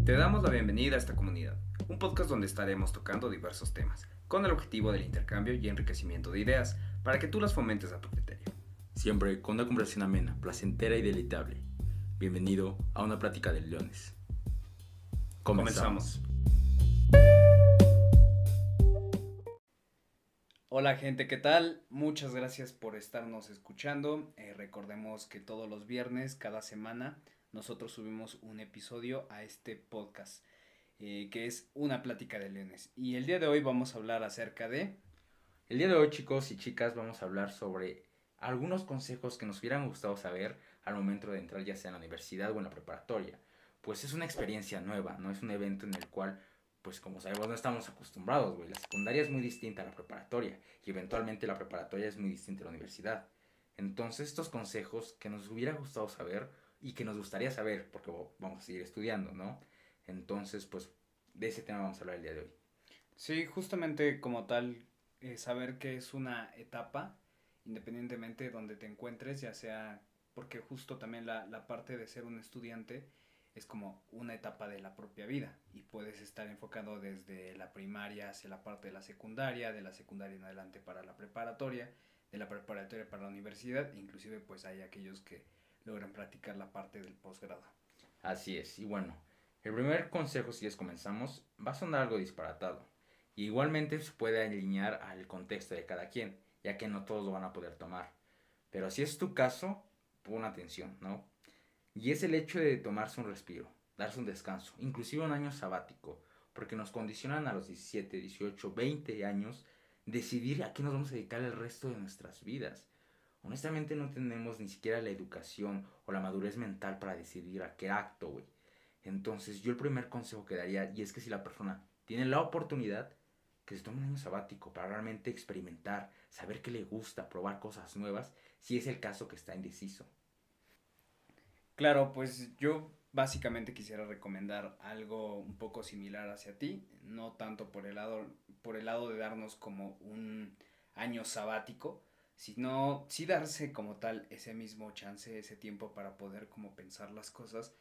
Te damos la bienvenida a esta comunidad, un podcast donde estaremos tocando diversos temas, con el objetivo del intercambio y enriquecimiento de ideas, para que tú las fomentes a tu criterio. Siempre con una conversación amena, placentera y deleitable. Bienvenido a una plática de leones. Comenzamos. Hola gente, ¿qué tal? Muchas gracias por estarnos escuchando. Recordemos que todos los viernes, cada semana, nosotros subimos un episodio a este podcast, que es una plática de leones. Y el día de hoy vamos a hablar acerca de... El día de hoy, chicos y chicas, vamos a hablar sobre algunos consejos que nos hubieran gustado saber al momento de entrar ya sea en la universidad o en la preparatoria. Pues es una experiencia nueva, ¿no? Es un evento en el cual, pues como sabemos, no estamos acostumbrados, güey. La secundaria es muy distinta a la preparatoria y eventualmente la preparatoria es muy distinta a la universidad. Entonces, estos consejos que nos hubiera gustado saber y que nos gustaría saber, porque vamos a seguir estudiando, ¿no? Entonces, pues de ese tema vamos a hablar el día de hoy. Sí, justamente como tal, saber que es una etapa, independientemente de donde te encuentres, ya sea, porque justo también la parte de ser un estudiante es como una etapa de la propia vida y puedes estar enfocado desde la primaria hacia la parte de la secundaria en adelante para la preparatoria, de la preparatoria para la universidad, inclusive pues hay aquellos que logran practicar la parte del posgrado. Así es, y bueno, el primer consejo, si les comenzamos, va a sonar algo disparatado. Y igualmente se puede alinear al contexto de cada quien, ya que no todos lo van a poder tomar. Pero si es tu caso, pon atención, ¿no? Y es el hecho de tomarse un respiro, darse un descanso, inclusive un año sabático, porque nos condicionan a los 17, 18, 20 años decidir a qué nos vamos a dedicar el resto de nuestras vidas. Honestamente no tenemos ni siquiera la educación o la madurez mental para decidir a qué acto, güey. Entonces yo el primer consejo que daría, y es que si la persona tiene la oportunidad, que se tome un año sabático para realmente experimentar, saber qué le gusta, probar cosas nuevas, si es el caso que está indeciso. Claro, pues yo básicamente quisiera recomendar algo un poco similar hacia ti, no tanto por el lado de darnos como un año sabático, sino sí darse como tal ese mismo chance, ese tiempo para poder como pensar las cosas,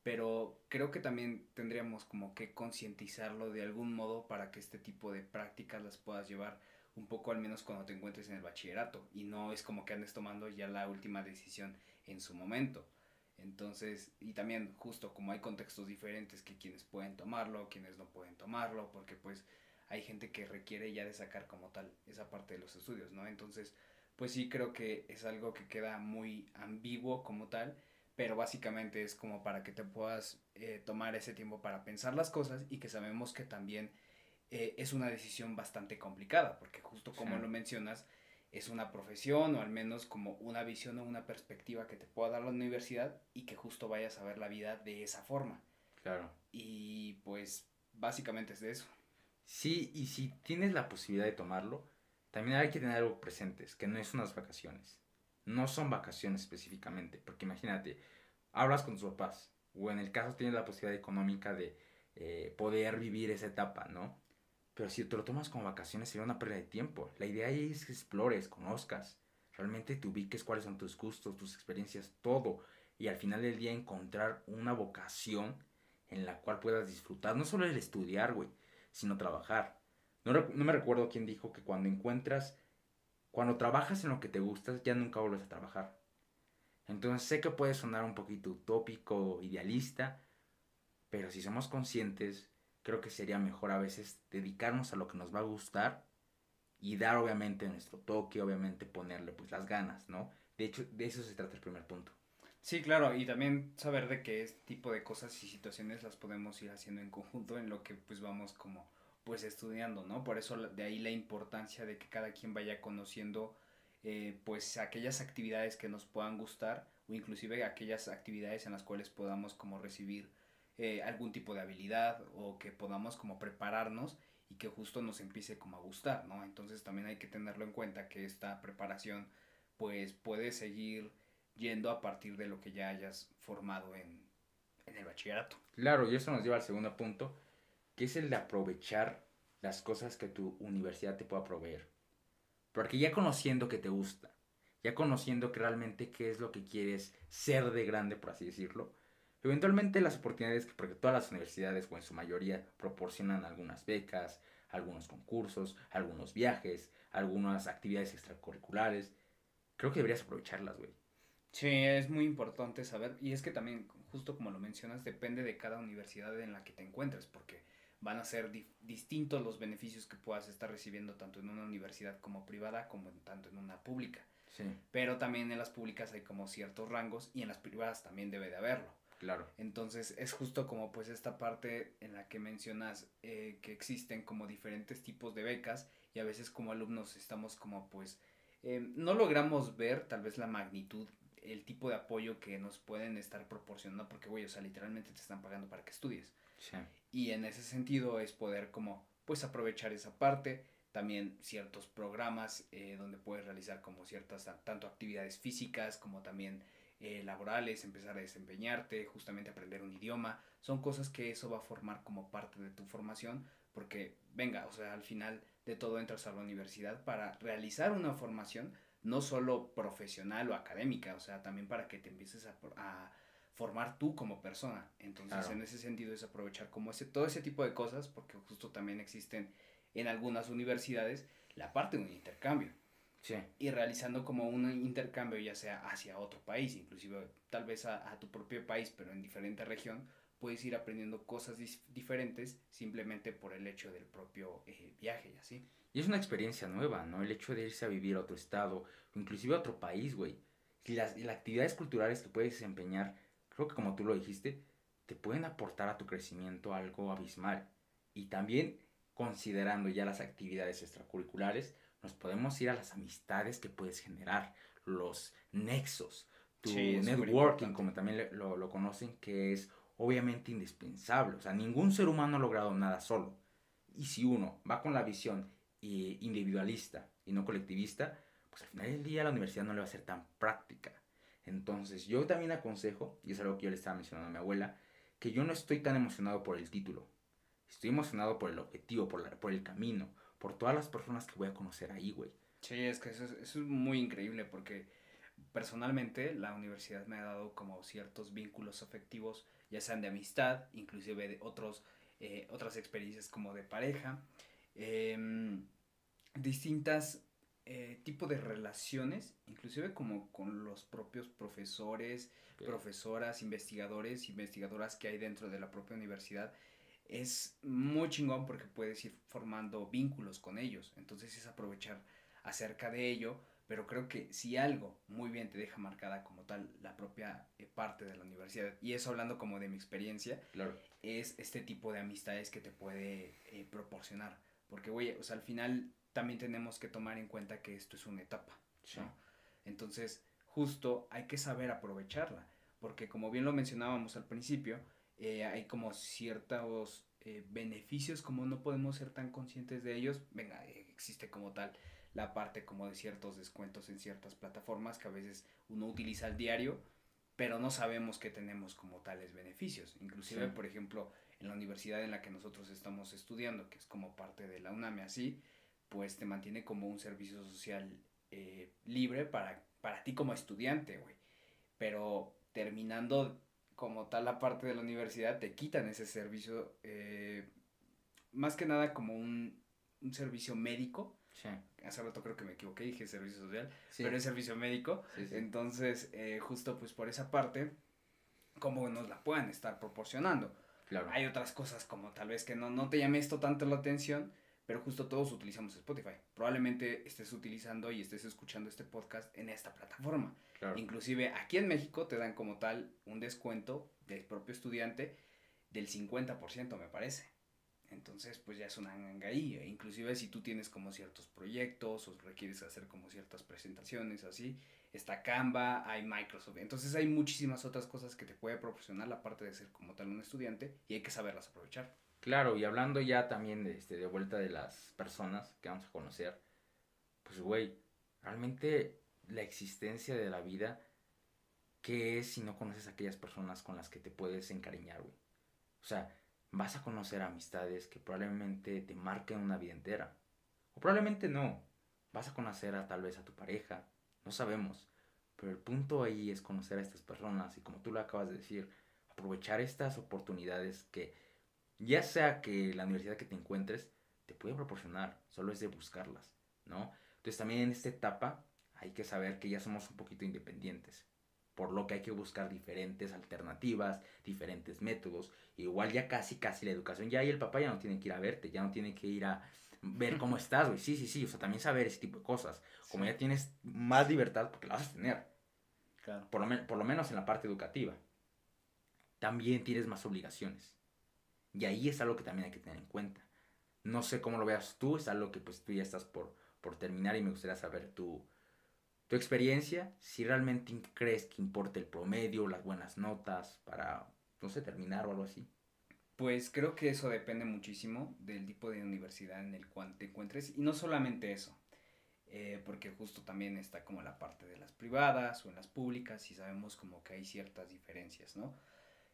pero creo que también tendríamos como que concientizarlo de algún modo para que este tipo de prácticas las puedas llevar un poco al menos cuando te encuentres en el bachillerato y no es como que andes tomando ya la última decisión en su momento. Entonces, y también justo como hay contextos diferentes que quienes pueden tomarlo, quienes no pueden tomarlo, porque pues hay gente que requiere ya de sacar como tal esa parte de los estudios, ¿no? Entonces, pues sí creo que es algo que queda muy ambiguo como tal, pero básicamente es como para que te puedas tomar ese tiempo para pensar las cosas y que sabemos que también es una decisión bastante complicada, porque justo Sí, como lo mencionas, es una profesión o al menos como una visión o una perspectiva que te pueda dar la universidad y que justo vayas a ver la vida de esa forma. claro. Y pues básicamente es de eso. Sí, y si tienes la posibilidad de tomarlo, también hay que tener algo presentes, que no es unas vacaciones. No son vacaciones específicamente, porque imagínate, hablas con tus papás, o en el caso tienes la posibilidad económica de poder vivir esa etapa, ¿no? Pero si te lo tomas como vacaciones sería una pérdida de tiempo. La idea ahí es que explores, conozcas, realmente te ubiques cuáles son tus gustos, tus experiencias, todo. Y al final del día encontrar una vocación en la cual puedas disfrutar, no solo el estudiar, güey, sino trabajar. No me recuerdo quién dijo que cuando trabajas en lo que te gusta, ya nunca vuelves a trabajar. Entonces sé que puede sonar un poquito utópico, idealista, pero si somos conscientes, creo que sería mejor a veces dedicarnos a lo que nos va a gustar y dar obviamente nuestro toque, obviamente ponerle pues las ganas, ¿no? De hecho, de eso se trata el primer punto. Sí, claro, y también saber de qué este tipo de cosas y situaciones las podemos ir haciendo en conjunto en lo que pues vamos como pues estudiando, ¿no? Por eso de ahí la importancia de que cada quien vaya conociendo pues aquellas actividades que nos puedan gustar o inclusive aquellas actividades en las cuales podamos como recibir algún tipo de habilidad o que podamos como prepararnos y que justo nos empiece como a gustar, ¿no? Entonces también hay que tenerlo en cuenta que esta preparación pues puede seguir yendo a partir de lo que ya hayas formado en el bachillerato. Claro, y eso nos lleva al segundo punto, que es el de aprovechar las cosas que tu universidad te pueda proveer. Porque ya conociendo que te gusta, ya conociendo que realmente qué es lo que quieres ser de grande, por así decirlo, Eventualmente las oportunidades que, porque todas las universidades o en su mayoría proporcionan algunas becas, algunos concursos, algunos viajes, algunas actividades extracurriculares, creo que deberías aprovecharlas, güey. Sí, es muy importante saber, y es que también, justo como lo mencionas, depende de cada universidad en la que te encuentres, porque van a ser distintos los beneficios que puedas estar recibiendo tanto en una universidad como privada, como tanto en una pública. Sí, Pero también en las públicas hay como ciertos rangos y en las privadas también debe de haberlo. claro. Entonces es justo como pues esta parte en la que mencionas que existen como diferentes tipos de becas y a veces como alumnos estamos como pues no logramos ver tal vez la magnitud, el tipo de apoyo que nos pueden estar proporcionando porque güey, o sea, literalmente te están pagando para que estudies. Sí. Y en ese sentido es poder como pues aprovechar esa parte, también ciertos programas donde puedes realizar como ciertas tanto actividades físicas como también laborales, empezar a desempeñarte, justamente aprender un idioma, son cosas que eso va a formar como parte de tu formación, porque venga, o sea, al final de todo entras a la universidad para realizar una formación no solo profesional o académica, o sea, también para que te empieces a formar tú como persona. Entonces, Claro. en ese sentido es aprovechar como todo ese tipo de cosas, porque justo también existen en algunas universidades la parte de un intercambio Sí. y realizando como un intercambio ya sea hacia otro país, inclusive tal vez a tu propio país, pero en diferente región, puedes ir aprendiendo cosas diferentes simplemente por el hecho del propio viaje y así. Y es una experiencia nueva, ¿no? El hecho de irse a vivir a otro estado, o inclusive a otro país, güey. Y las actividades culturales que puedes desempeñar, creo que como tú lo dijiste, te pueden aportar a tu crecimiento algo abismal. Y también, considerando ya las actividades extracurriculares, nos podemos ir a las amistades que puedes generar, los nexos, Sí, tu es súper networking, importante. como también lo conocen, que es obviamente indispensable. O sea, ningún ser humano ha logrado nada solo. Y si uno va con la visión individualista y no colectivista, pues al final del día la universidad no le va a ser tan práctica. Entonces yo también aconsejo, y es algo que yo le estaba mencionando a mi abuela, que yo no estoy tan emocionado por el título. Estoy emocionado por el objetivo, por el camino, por todas las personas que voy a conocer ahí, güey. Sí, es que eso es muy increíble porque personalmente la universidad me ha dado como ciertos vínculos afectivos, ya sean de amistad, inclusive de otras experiencias como de pareja, em, distintas tipos de relaciones, inclusive como con los propios profesores, Okay. profesoras, investigadores, investigadoras que hay dentro de la propia universidad. Es muy chingón porque puedes ir formando vínculos con ellos. Entonces es aprovechar acerca de ello. Pero creo que si algo muy bien te deja marcada como tal la propia parte de la universidad, y eso hablando como de mi experiencia, Claro. es este tipo de amistades que te puede proporcionar. Porque, güey, o sea, al final también tenemos que tomar en cuenta que esto es una etapa, Sí. ¿no? Entonces, justo hay que saber aprovecharla. Porque como bien lo mencionábamos al principio, hay como ciertos beneficios, como no podemos ser tan conscientes de ellos. Venga, existe como tal la parte como de ciertos descuentos en ciertas plataformas que a veces uno utiliza al diario, pero no sabemos que tenemos como tales beneficios. Sí. Inclusive, por ejemplo, en la universidad en la que nosotros estamos estudiando, que es como parte de la UNAM así, pues te mantiene como un servicio social libre para ti como estudiante, güey. Pero terminando como tal la parte de la universidad, te quitan ese servicio, más que nada como un servicio médico. Sí. Hace rato creo que me equivoqué, dije servicio social, Sí. pero es servicio médico. Sí, sí. Entonces, justo pues por esa parte, como nos la puedan estar proporcionando. Claro. Hay otras cosas como tal vez que no te llame esto tanto la atención, pero justo todos utilizamos Spotify. Probablemente estés utilizando y estés escuchando este podcast en esta plataforma. Claro. Inclusive aquí en México te dan como tal un descuento del propio estudiante del 50% me parece. Entonces, pues ya es una ganga ahí. Inclusive si tú tienes como ciertos proyectos o requieres hacer como ciertas presentaciones así, está Canva, hay Microsoft. Entonces hay muchísimas otras cosas que te puede proporcionar la parte de ser como tal un estudiante y hay que saberlas aprovechar. Claro, y hablando ya también de vuelta de las personas que vamos a conocer, pues güey, realmente la existencia de la vida, ¿qué es si no conoces a aquellas personas con las que te puedes encariñar, güey? O sea, vas a conocer amistades que probablemente te marquen una vida entera. O probablemente no. Vas a conocer a tal vez a tu pareja, no sabemos. Pero el punto ahí es conocer a estas personas y como tú lo acabas de decir, aprovechar estas oportunidades que, ya sea que la universidad que te encuentres, te puede proporcionar, solo es de buscarlas, ¿no? Entonces también en esta etapa hay que saber que ya somos un poquito independientes, por lo que hay que buscar diferentes alternativas, diferentes métodos. Igual ya casi, casi la educación, ya ahí el papá ya no tiene que ir a verte, ya no tiene que ir a ver cómo estás, güey. Sí, sí, sí, o sea, también saber ese tipo de cosas. Como Sí, ya tienes más libertad, porque la vas a tener, claro. por lo menos en la parte educativa, también tienes más obligaciones. Y ahí es algo que también hay que tener en cuenta. No sé cómo lo veas tú, es algo que pues tú ya estás por terminar y me gustaría saber tu experiencia, si realmente crees que importa el promedio, las buenas notas para, no sé, terminar o algo así. Pues creo que eso depende muchísimo del tipo de universidad en el cual te encuentres y no solamente eso, porque justo también está como la parte de las privadas o en las públicas y sabemos como que hay ciertas diferencias, ¿no?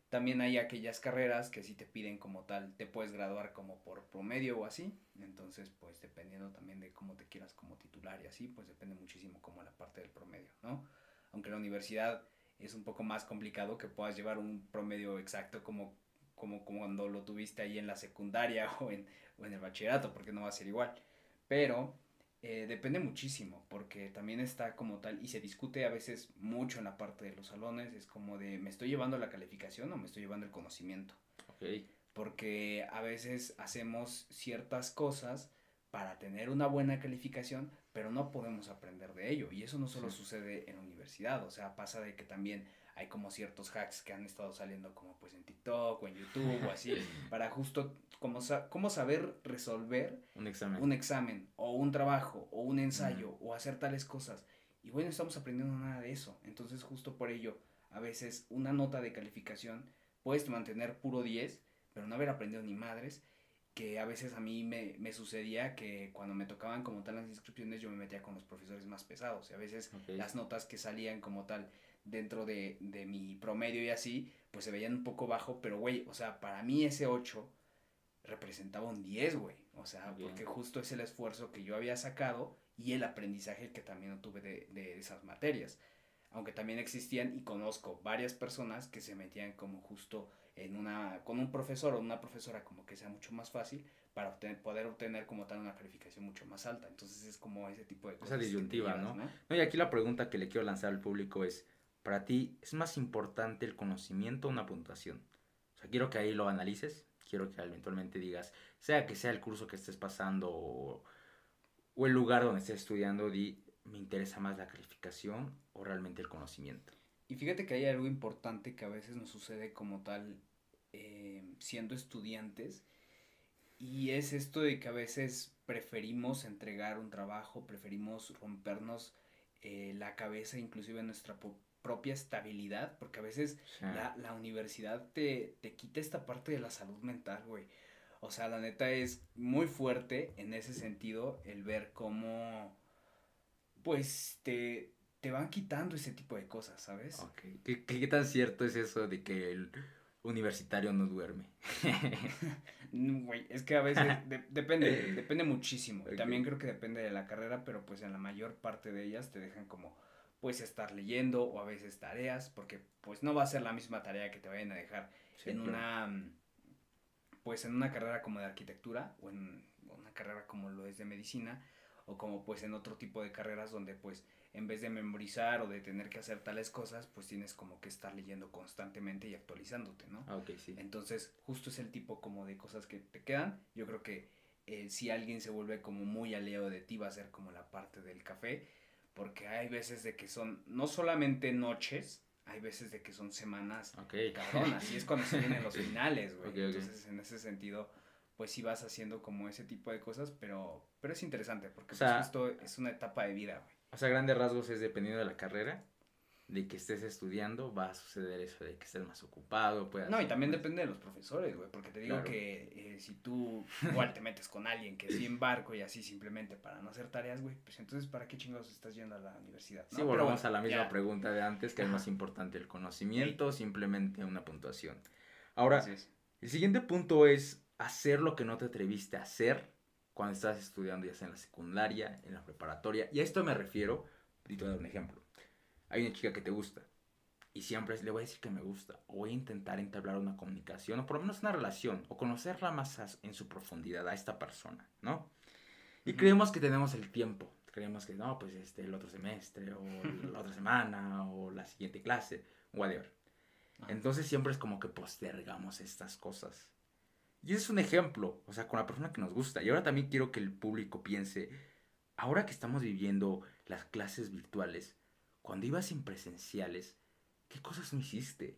También hay aquellas carreras que sí te piden como tal, te puedes graduar como por promedio o así, entonces pues dependiendo también de cómo te quieras como titular y así, pues depende muchísimo como la parte del promedio, ¿no? Aunque la universidad es un poco más complicado que puedas llevar un promedio exacto como cuando lo tuviste ahí en la secundaria o en el bachillerato, porque no va a ser igual. Pero depende muchísimo, porque también está como tal, y se discute a veces mucho en la parte de los salones, es como de, ¿me estoy llevando la calificación o me estoy llevando el conocimiento? Ok, Porque a veces hacemos ciertas cosas para tener una buena calificación, pero no podemos aprender de ello. Y eso no sí. solo sucede en la universidad, o sea, pasa de que también hay como ciertos hacks que han estado saliendo como pues en TikTok o en YouTube o así, para justo como cómo saber resolver Un examen. un examen o un trabajo o un Mm, ensayo o hacer tales cosas. Y bueno, no estamos aprendiendo nada de eso. Entonces justo por ello, a veces una nota de calificación puedes mantener puro 10 pero no haber aprendido ni madres, que a veces a mí me sucedía que cuando me tocaban como tal las inscripciones yo me metía con los profesores más pesados y a veces ok, las notas que salían como tal dentro de mi promedio y así, pues se veían un poco bajo, pero güey, o sea, para mí ese 8 representaba un 10 güey. O sea, ok. porque justo es el esfuerzo que yo había sacado y el aprendizaje que también tuve de esas materias. Aunque también existían y conozco varias personas que se metían como justo con un profesor o una profesora como que sea mucho más fácil para poder obtener como tal una calificación mucho más alta. Entonces es como ese tipo de Esa cosas que te disyuntiva, llevas, ¿no? ¿no? No, y aquí la pregunta que le quiero lanzar al público es, ¿para ti es más importante el conocimiento o una puntuación? O sea, quiero que ahí lo analices, quiero que eventualmente digas, sea que sea el curso que estés pasando o el lugar donde estés estudiando, ¿me interesa más la calificación o realmente el conocimiento? Y fíjate que hay algo importante que a veces nos sucede como tal siendo estudiantes. Y es esto de que a veces preferimos entregar un trabajo, preferimos rompernos la cabeza, inclusive nuestra propia estabilidad, porque a veces Sí, la universidad te quita esta parte de la salud mental, güey. O sea, la neta es muy fuerte en ese sentido el ver cómo, pues, te van quitando ese tipo de cosas, ¿sabes? ok. ¿Qué tan cierto es eso de que el universitario no duerme? Güey, es que a veces depende muchísimo. Y Ok, también creo que depende de la carrera, pero pues en la mayor parte de ellas te dejan como pues estar leyendo o a veces tareas, porque pues no va a ser la misma tarea que te vayan a dejar sí, en claro. una pues en una carrera como de arquitectura o en una carrera como lo es de medicina o como pues en otro tipo de carreras donde pues en vez de memorizar o de tener que hacer tales cosas pues tienes como que estar leyendo constantemente y actualizándote, ¿no? Ah, ok, sí. Entonces justo es el tipo como de cosas que te quedan. Yo creo que si alguien se vuelve como muy aliado de ti va a ser como la parte del café porque hay veces de que son no solamente noches, hay veces de que son semanas Ok. cabronas, y es cuando se vienen los finales, Ok, güey. ok. Entonces, en ese sentido, pues sí vas haciendo como ese tipo de cosas, pero es interesante, O porque pues sea, justo es una etapa de vida, güey. o sea, grandes rasgos es dependiendo de la carrera, de que estés estudiando, va a suceder eso de que estés más ocupado, puedas No, y hacer también más. depende de los profesores, güey, porque te digo Claro. que si tú igual te metes con alguien que es bien barco y así simplemente para no hacer tareas, güey, pues entonces ¿para qué chingados estás yendo a la universidad, Sí, no? Pero bueno, volvamos a la misma ya, pregunta de antes, que es más ajá, importante el ey, conocimiento o simplemente una puntuación. así Ahora, es. el siguiente punto es hacer lo que no te atreviste a hacer cuando estás estudiando, ya sea en la secundaria, en la preparatoria. Y a esto me refiero, y te voy a dar un ejemplo. Hay una chica que te gusta, y siempre le voy a decir que me gusta, o voy a intentar entablar una comunicación, o por lo menos una relación, o conocerla más en su profundidad a esta persona, ¿no? Y Ujú. creemos que tenemos el tiempo, creemos que no, pues el otro semestre, o la otra semana, o la siguiente clase, whatever. Ajá. Entonces siempre es como que postergamos estas cosas. Y ese es un ejemplo, o sea, con la persona que nos gusta. Y ahora también quiero que el público piense, ahora que estamos viviendo las clases virtuales, cuando ibas en presenciales, ¿qué cosas no hiciste?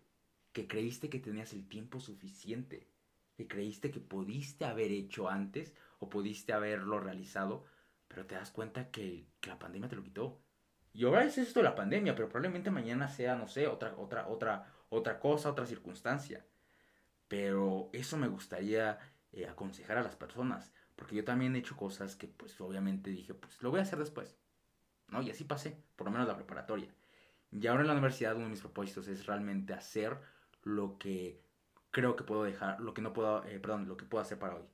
Que creíste que tenías el tiempo suficiente, que creíste que pudiste haber hecho antes o pudiste haberlo realizado, pero te das cuenta que la pandemia te lo quitó. Y ahora es esto la pandemia, pero probablemente mañana sea, no sé, otra cosa, otra circunstancia. Pero eso me gustaría aconsejar a las personas, porque yo también he hecho cosas que pues obviamente dije, pues lo voy a hacer después, ¿no? Y así pasé, por lo menos la preparatoria. Y ahora en la universidad uno de mis propósitos es realmente hacer lo que creo que puedo dejar, lo que no puedo, perdón, lo que puedo hacer para hoy.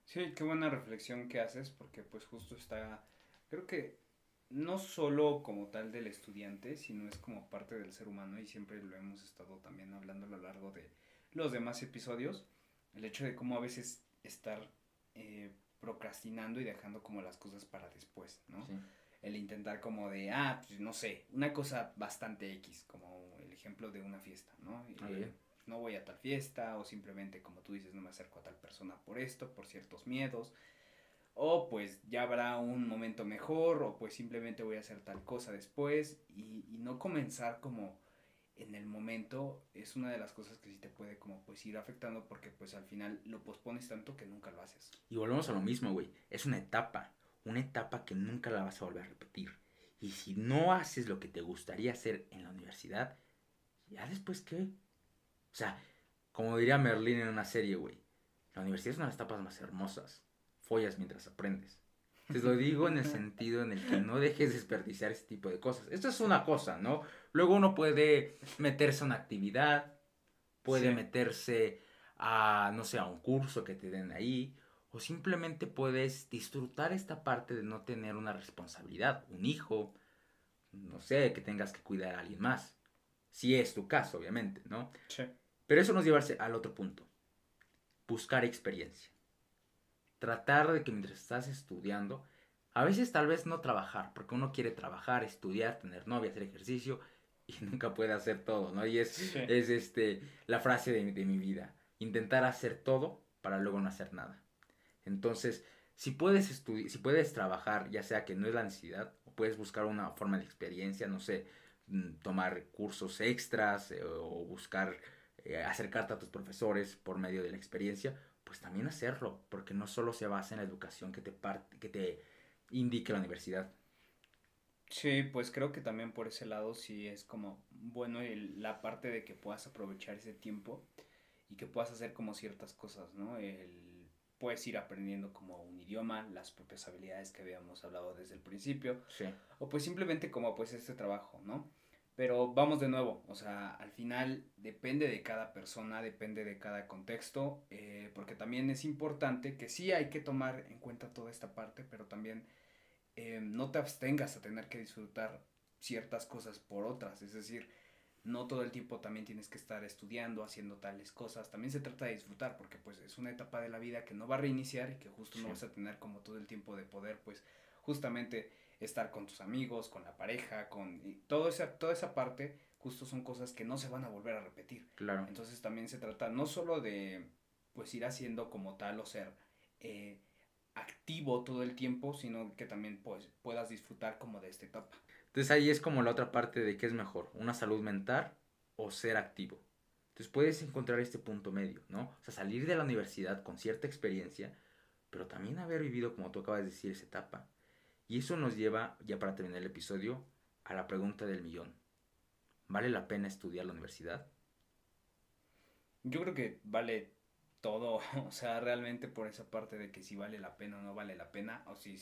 Sí, qué buena reflexión que haces, porque pues justo está, creo que no solo como tal del estudiante, sino es como parte del ser humano y siempre lo hemos estado también hablando a lo largo de los demás episodios, el hecho de cómo a veces estar procrastinando y dejando como las cosas para después, ¿no? Sí, El intentar como de, pues no sé, una cosa bastante X, como el ejemplo de una fiesta, ¿no? ok, No voy a tal fiesta o simplemente, como tú dices, no me acerco a tal persona por esto, por ciertos miedos, o pues ya habrá un momento mejor, o pues simplemente voy a hacer tal cosa después y no comenzar como en el momento es una de las cosas que sí te puede como pues ir afectando porque pues al final lo pospones tanto que nunca lo haces. y volvemos a lo mismo, güey. Es una etapa que nunca la vas a volver a repetir. Y si no haces lo que te gustaría hacer en la universidad, ¿ya después qué? O sea, como diría Merlín en una serie, güey, la universidad es una de las etapas más hermosas. Follas mientras aprendes. Te lo digo en el sentido en el que no dejes desperdiciar este tipo de cosas. Esto es una cosa, ¿no? Luego uno puede meterse a una actividad, puede Sí, meterse a, no sé, a un curso que te den ahí, o simplemente puedes disfrutar esta parte de no tener una responsabilidad, un hijo, no sé, que tengas que cuidar a alguien más. Si es tu caso, obviamente, ¿no? sí. Pero eso nos lleva al otro punto, buscar experiencia. Tratar de que mientras estás estudiando, a veces tal vez no trabajar, porque uno quiere trabajar, estudiar, tener novia, hacer ejercicio y nunca puede hacer todo, ¿no? Y Sí. es la frase de mi vida, intentar hacer todo para luego no hacer nada. Entonces, si puedes trabajar, ya sea que no es la necesidad, o puedes buscar una forma de experiencia, no sé, tomar cursos extras o buscar acercarte a tus profesores por medio de la experiencia, pues también hacerlo, porque no solo se basa en la educación que te indique la universidad. Sí, pues creo que también por ese lado sí es como bueno la parte de que puedas aprovechar ese tiempo y que puedas hacer como ciertas cosas, ¿no? Puedes ir aprendiendo como un idioma, las propias habilidades que habíamos hablado desde el principio, Sí, o pues simplemente como pues este trabajo, ¿no? Pero vamos de nuevo, o sea, al final depende de cada persona, depende de cada contexto, porque también es importante que sí hay que tomar en cuenta toda esta parte, pero también no te abstengas a tener que disfrutar ciertas cosas por otras, es decir, no todo el tiempo también tienes que estar estudiando, haciendo tales cosas, también se trata de disfrutar porque pues es una etapa de la vida que no va a reiniciar y que justo no sí, vas a tener como todo el tiempo de poder pues justamente estar con tus amigos, con la pareja, toda esa parte justo son cosas que no se van a volver a repetir. claro. Entonces también se trata no solo de pues ir haciendo como tal o ser eh, activo todo el tiempo, sino que también pues puedas disfrutar como de esta etapa. Entonces ahí es como la otra parte de qué es mejor, una salud mental o ser activo. Entonces puedes encontrar este punto medio, ¿no? O sea, salir de la universidad con cierta experiencia, pero también haber vivido, como tú acabas de decir, esa etapa. Y eso nos lleva, ya para terminar el episodio, a la pregunta del millón. ¿Vale la pena estudiar la universidad? Yo creo que vale todo, o sea, realmente por esa parte de que si vale la pena o no vale la pena, o si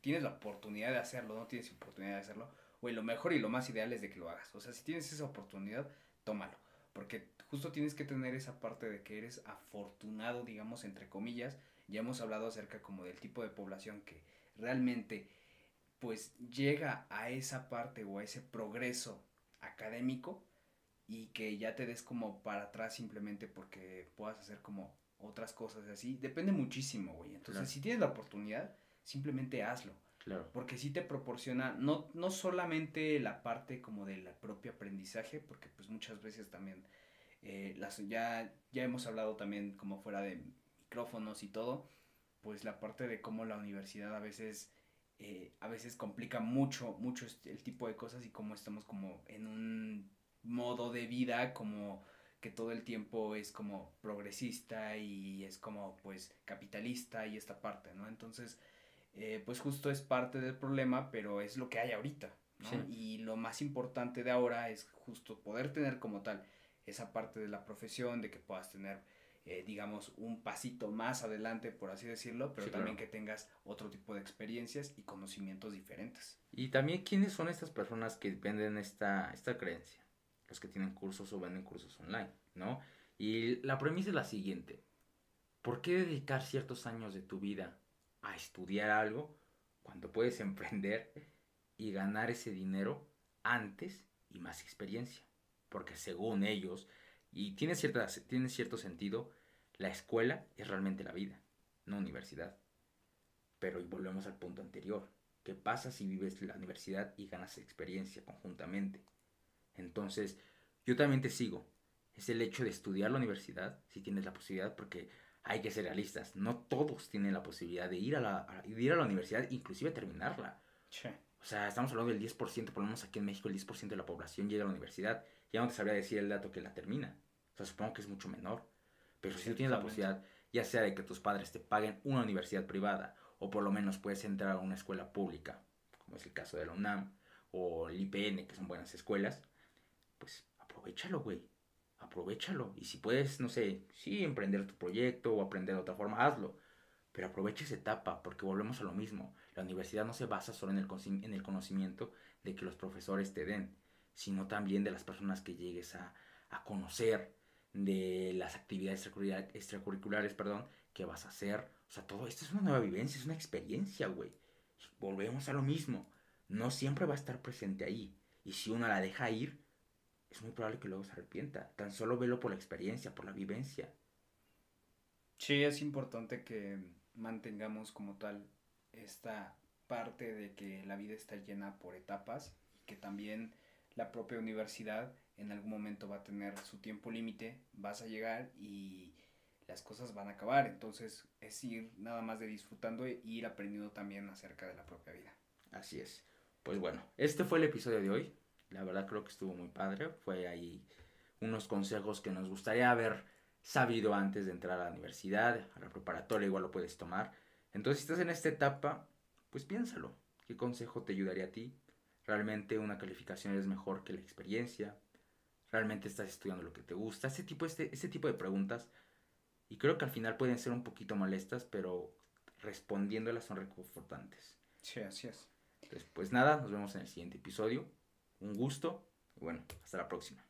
tienes la oportunidad de hacerlo, no tienes oportunidad de hacerlo, güey, lo mejor y lo más ideal es de que lo hagas. O sea, si tienes esa oportunidad, tómalo, porque justo tienes que tener esa parte de que eres afortunado, digamos, entre comillas. Ya hemos hablado acerca como del tipo de población que realmente pues llega a esa parte o a ese progreso académico y que ya te des como para atrás simplemente porque puedas hacer como otras cosas así, depende muchísimo, güey. Entonces, Claro, si tienes la oportunidad, simplemente hazlo. claro. Porque sí te proporciona, no solamente la parte como del propio aprendizaje, porque pues muchas veces también, ya hemos hablado también como fuera de micrófonos y todo, pues la parte de cómo la universidad a veces complica mucho el tipo de cosas y cómo estamos como en un modo de vida como que todo el tiempo es como progresista y es como pues capitalista y esta parte, ¿no? Entonces, pues justo es parte del problema, pero es lo que hay ahorita, Sí. ¿no? Y lo más importante de ahora es justo poder tener como tal esa parte de la profesión, de que puedas tener, digamos, un pasito más adelante, por así decirlo, pero Sí, también claro. que tengas otro tipo de experiencias y conocimientos diferentes. Y también, ¿quiénes son estas personas que venden esta creencia? Los que tienen cursos o venden cursos online, ¿no? Y la premisa es la siguiente. ¿Por qué dedicar ciertos años de tu vida a estudiar algo cuando puedes emprender y ganar ese dinero antes y más experiencia? Porque según ellos, y tiene cierto sentido, la escuela es realmente la vida, no universidad. Pero y volvemos al punto anterior. ¿Qué pasa si vives la universidad y ganas experiencia conjuntamente? Entonces, yo también te sigo. Es el hecho de estudiar la universidad, si tienes la posibilidad, porque hay que ser realistas. No todos tienen la posibilidad de ir a la universidad, inclusive terminarla. Che, O sea, estamos hablando del 10%, por lo menos aquí en México el 10% de la población llega a la universidad. Ya no te sabría decir el dato que la termina. O sea, supongo que es mucho menor. Pero si sí, tú tienes la totalmente. posibilidad, ya sea de que tus padres te paguen una universidad privada, o por lo menos puedes entrar a una escuela pública, como es el caso de la UNAM, o el IPN, que son buenas escuelas, pues aprovechalo, güey. Aprovechalo. Y si puedes, no sé, sí, emprender tu proyecto o aprender de otra forma, hazlo. Pero aprovecha esa etapa, porque volvemos a lo mismo. La universidad no se basa solo en el conocimiento de que los profesores te den, sino también de las personas que llegues a conocer, de las actividades extracurriculares, perdón, que vas a hacer. O sea, todo esto es una nueva vivencia, es una experiencia, güey. Volvemos a lo mismo. No siempre va a estar presente ahí. Y si uno la deja ir, es muy probable que luego se arrepienta. Tan solo velo por la experiencia, por la vivencia. Sí, es importante que mantengamos como tal esta parte de que la vida está llena por etapas y que también la propia universidad en algún momento va a tener su tiempo límite, vas a llegar y las cosas van a acabar. Entonces es ir nada más de disfrutando e ir aprendiendo también acerca de la propia vida. Así es. Pues bueno, este fue el episodio de hoy. La verdad creo que estuvo muy padre. Fue ahí unos consejos que nos gustaría haber sabido antes de entrar a la universidad, a la preparatoria igual lo puedes tomar. Entonces, si estás en esta etapa, pues piénsalo. ¿Qué consejo te ayudaría a ti? ¿Realmente una calificación es mejor que la experiencia? ¿Realmente estás estudiando lo que te gusta? Ese tipo de preguntas. Y creo que al final pueden ser un poquito molestas, pero respondiéndolas son reconfortantes. Sí, así es. Entonces, pues nada, nos vemos en el siguiente episodio. Un gusto y bueno, hasta la próxima.